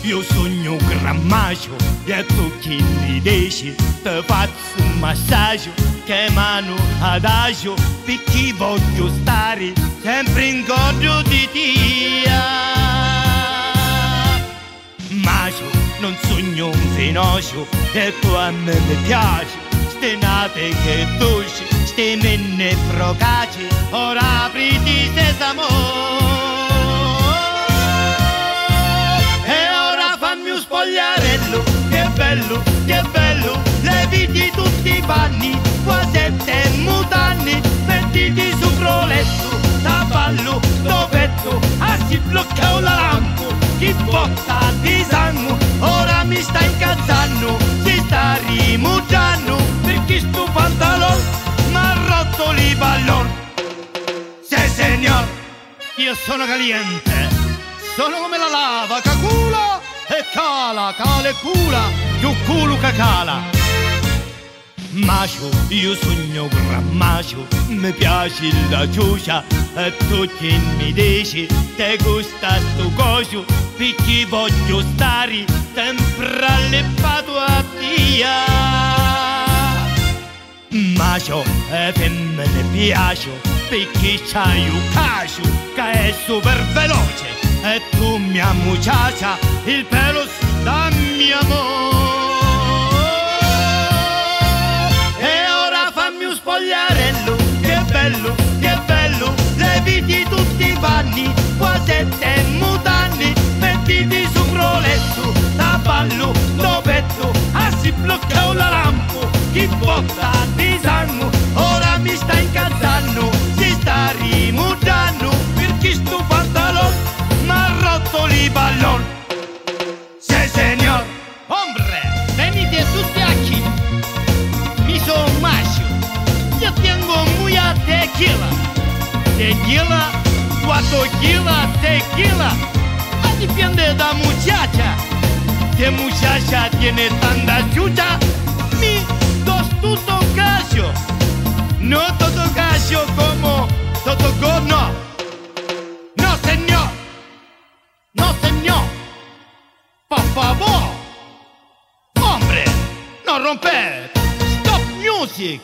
io sogno un gran macio e tu che mi dici ti faccio un massaggio che mano adagio perché voglio stare sempre in godo di Dio. Macio, non sogno un finocio e tu a me mi piaci ste nate che dolci, ste menne procaci ora apriti sesamo. Spogliarello, che bello, leviti tutti i panni, qua 7 mutanni, mettiti sul letto, da ballo, sto petto, si blocca la lampo, chi botta di sangue, ora mi sta incazzando, si sta rimugiando, perché sto pantalon, m'ha rotto li ballon. Se signor, io sono caliente, sono come la lava, cacula! E cala e cula, più culo che cala. Macio, io sogno gran macio, mi piace la ciuccia e tu che mi dici, te gusta sto coso, perché voglio stare sempre alleppato a Dio. Macio, e femmine piace, perché c'hai un cacio che è super veloce. E tu mia muchacha, il pelo sta mio amore. E ora fammi un spogliarello, che bello, leviti tutti i panni, qua 7 mutanni, mettiti su un letto, da ballo, do petto, si blocca la lampo, chi botta di sangue, ora mi sta incazzando, si sta rimugiando, perché sto pantalone m'ha rotto li ballon. Se signor, hombre, venite tutti aquí. Mi sono macho, yo tengo mucha tequila. Tequila, 4 kilos tequila. Depende da muchacha. Si muchacha tiene tanta chucha, mi dos tutto caso. No todo caso como todo no. No señor. No, señor, por favor, hombre, no romper, stop music.